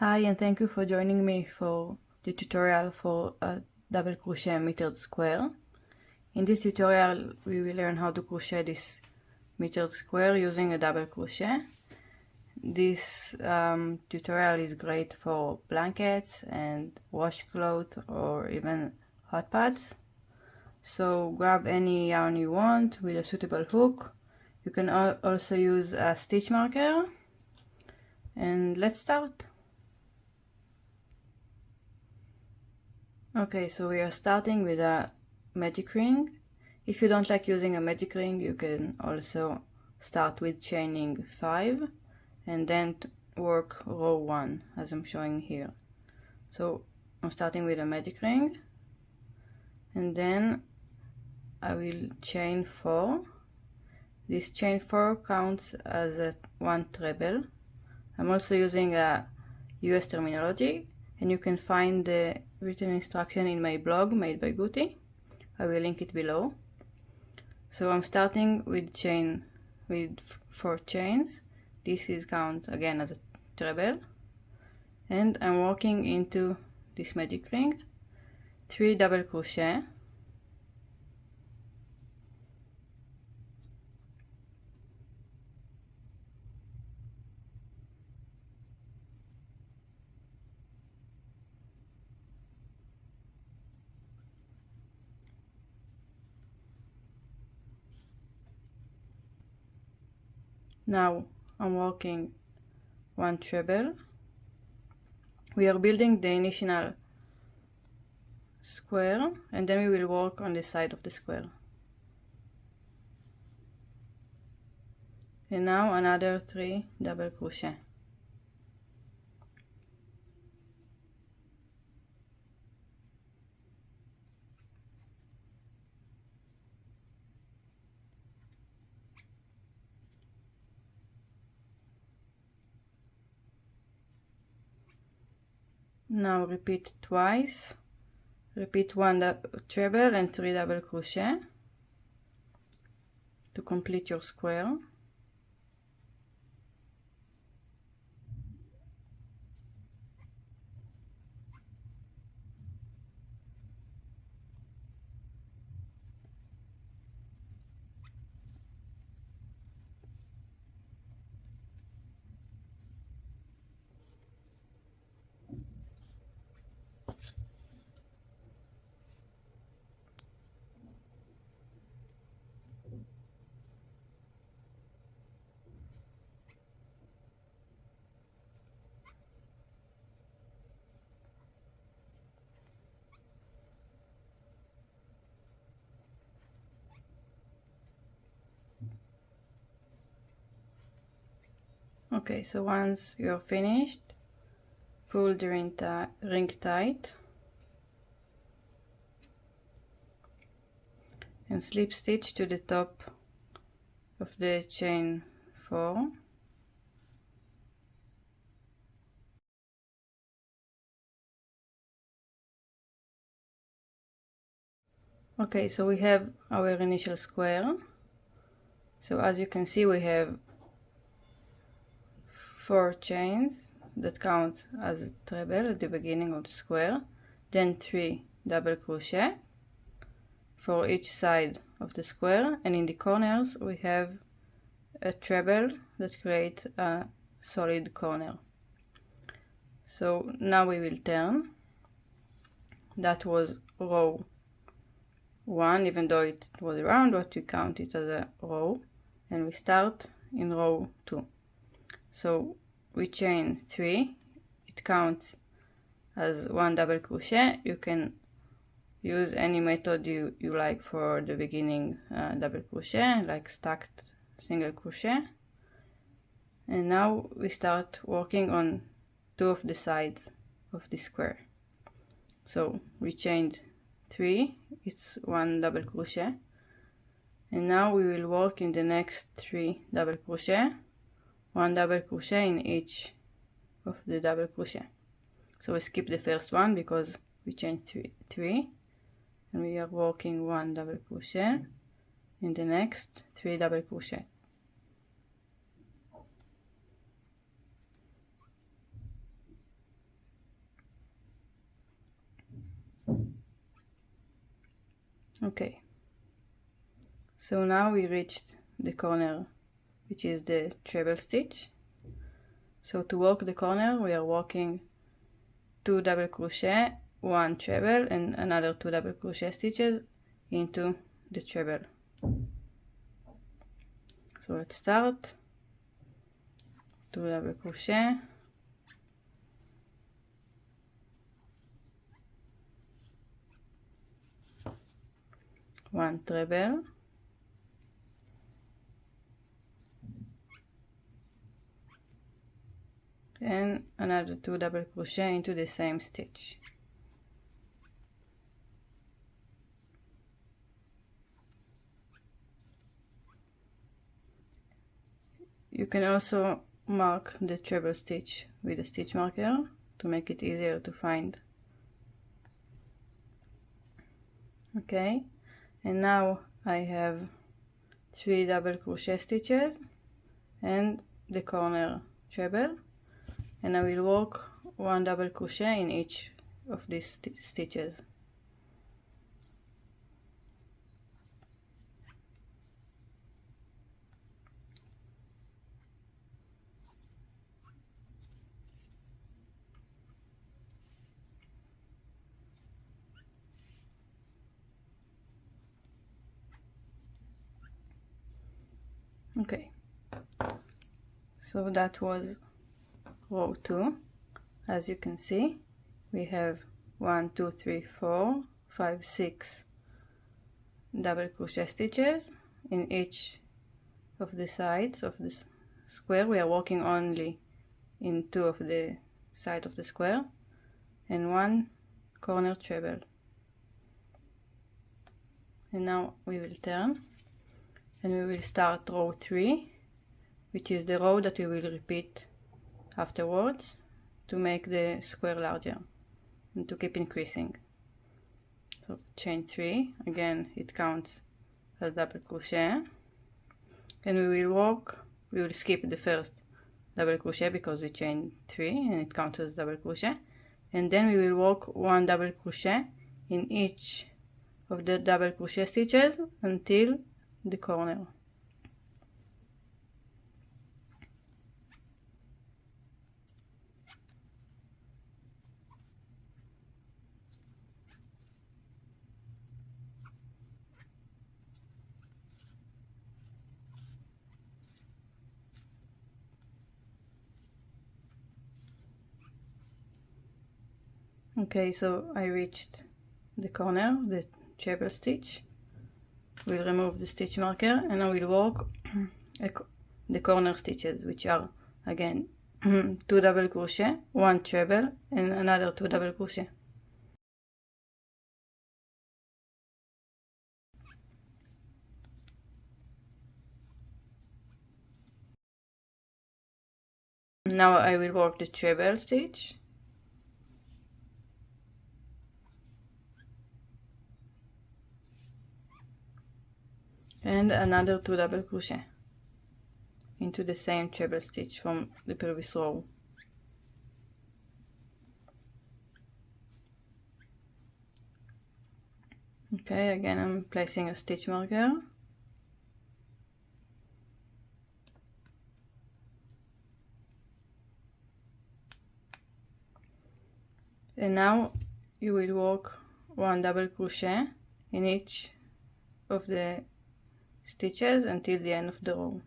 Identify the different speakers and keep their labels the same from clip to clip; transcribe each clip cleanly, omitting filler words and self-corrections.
Speaker 1: Hi, and thank you for joining me for the tutorial for a double crochet metered square. In this tutorial we will learn how to crochet this metered square using a double crochet. This tutorial is great for blankets and washcloth or even hot pads. So grab any yarn you want with a suitable hook. You can also use a stitch marker, and let's start. Okay, so we are starting with a magic ring. If you don't like using a magic ring, you can also start with chaining 5 and then work row 1 as I'm showing here. So I'm starting with a magic ring, and then I will chain 4. This chain 4 counts as one treble. I'm also using a US terminology, and you can find the written instruction in my blog made by Guti. I will link it below. So I'm starting with 4 chains. This is count again as a treble, and I'm working into this magic ring 3 double crochet, now I'm working 1 treble. We are building the initial square, and then we will work on the side of the square. And now another 3 double crochet. Now repeat twice. Repeat 1 treble and 3 double crochet to complete your square. Okay, so once you're finished, pull the ring tight and slip stitch to the top of the chain 4. Okay, so we have our initial square. So as you can see, we have 4 chains that count as a treble at the beginning of the square, then 3 double crochet for each side of the square, and in the corners we have a treble that creates a solid corner. So now we will turn. That was row 1, even though it was round, but we count it as a row, and we start in row 2. So we chain 3, it counts as 1 double crochet. You can use any method you like for the beginning double crochet, like stacked single crochet. And now we start working on 2 of the sides of the square. So we chained 3, it's 1 double crochet, and now we will work in the next 3 double crochet, 1 double crochet in each of the double crochet. So we skip the first one because we chained 3, and we are working 1 double crochet in the next 3 double crochet. Okay, so now we reached the corner, which is the treble stitch. So to work the corner, we are working 2 double crochet, 1 treble, and another 2 double crochet stitches into the treble. So let's start. 2 double crochet, one treble, and another 2 double crochet into the same stitch. You can also mark the treble stitch with a stitch marker to make it easier to find. Okay, and now I have 3 double crochet stitches and the corner treble, and I will work 1 double crochet in each of these stitches. Okay, so that was row 2. As you can see, we have 1, 2, 3, 4, 5, 6 double crochet stitches in each of the sides of this square. We are working only in 2 of the sides of the square, and 1 corner treble. And now we will turn and we will start row 3, which is the row that we will repeat afterwards to make the square larger and to keep increasing. So chain 3, again it counts as double crochet, and we will skip the first double crochet because we chain 3 and it counts as double crochet, and then we will work 1 double crochet in each of the double crochet stitches until the corner. Okay, so I reached the corner, the treble stitch. We'll remove the stitch marker and I will work the corner stitches, which are again 2 double crochet, 1 treble, and another 2 double crochet. Now I will work the treble stitch. And another 2 double crochet into the same treble stitch from the previous row. Okay, again I'm placing a stitch marker. And now you will work 1 double crochet in each of the stitches until the end of the row.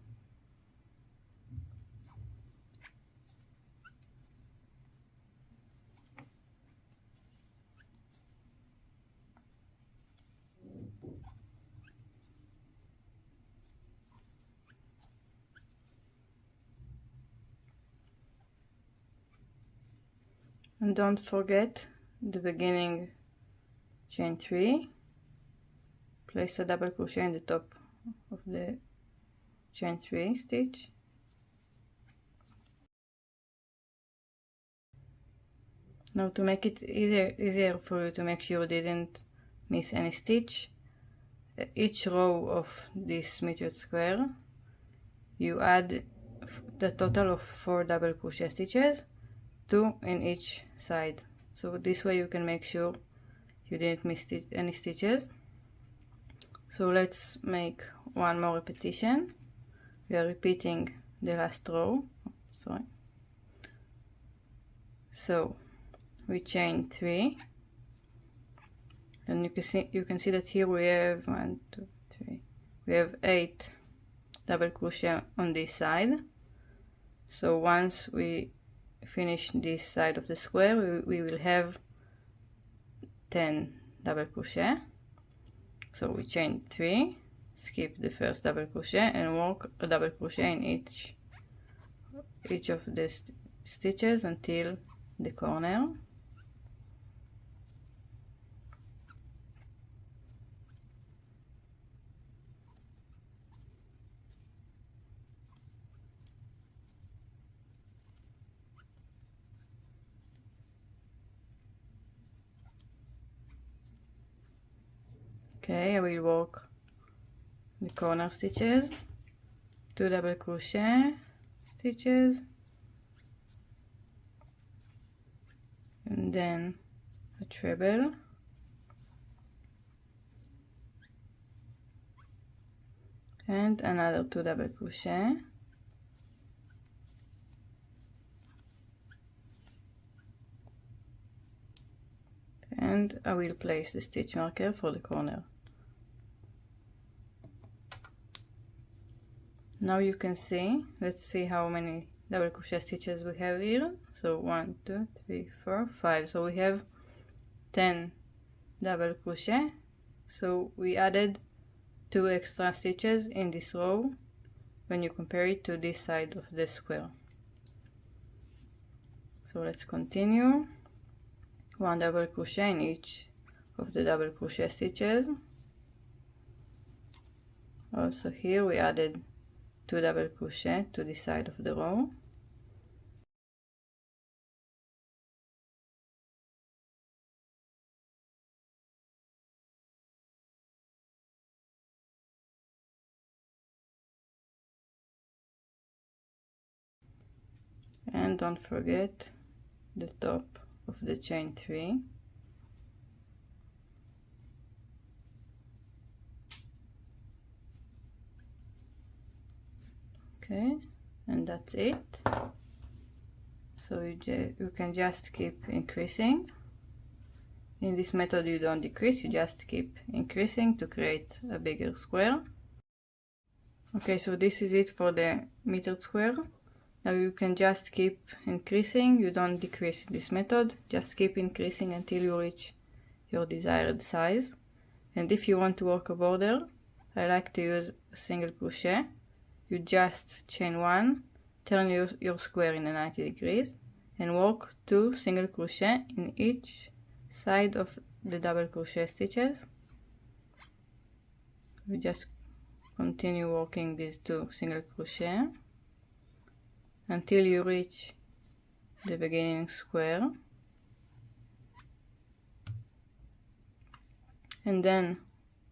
Speaker 1: And don't forget the beginning chain 3, place a double crochet in the top of the chain 3 stitch. Now to make it easier for you to make sure you didn't miss any stitch, each row of this metered square you add the total of 4 double crochet stitches, 2 in each side. So this way you can make sure you didn't miss any stitches. So let's make one more repetition. We are repeating the last row. Sorry. So we chain 3, and you can see that here we have 1, 2, 3. We have 8 double crochet on this side. So once we finish this side of the square, we will have 10 double crochet. So we chain 3, skip the first double crochet, and work a double crochet in each of the stitches until the corner. Okay, I will work the corner stitches, 2 double crochet stitches, and then a treble, and another 2 double crochet, and I will place the stitch marker for the corner. Now you can see, let's see how many double crochet stitches we have here. So 1, 2, 3, 4, 5. So we have 10 double crochet. So we added 2 extra stitches in this row when you compare it to this side of the square. So let's continue. 1 double crochet in each of the double crochet stitches. Also here we added 2 double crochet to the side of the row. And don't forget the top of the chain 3. Okay, and that's it. So you can just keep increasing. In this method you don't decrease, you just keep increasing to create a bigger square. Okay, so this is it for the metered square. Now you can just keep increasing, you don't decrease this method, just keep increasing until you reach your desired size. And if you want to work a border, I like to use a single crochet. You just chain 1, turn your square in 90 degrees, and work 2 single crochet in each side of the double crochet stitches. We just continue working these 2 single crochet until you reach the beginning square, and then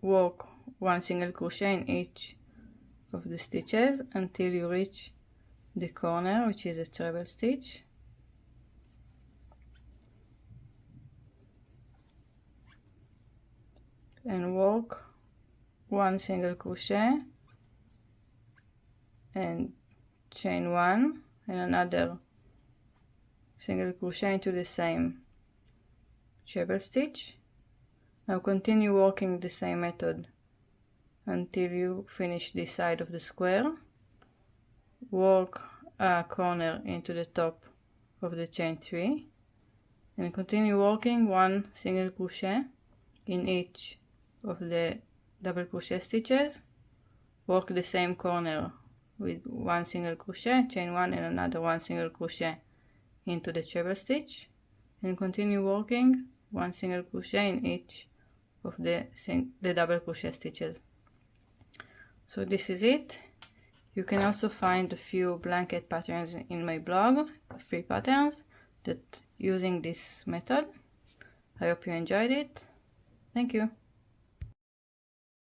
Speaker 1: work 1 single crochet in each of the stitches until you reach the corner, which is a treble stitch. And work 1 single crochet and chain 1 and another single crochet into the same treble stitch. Now continue working the same method until you finish this side of the square. Work a corner into the top of the chain 3 and continue working 1 single crochet in each of the double crochet stitches. Work the same corner with 1 single crochet, chain 1 and another 1 single crochet into the treble stitch, and continue working 1 single crochet in each of the double crochet stitches. So this is it. You can also find a few blanket patterns in my blog, free patterns that using this method. I hope you enjoyed it. Thank you.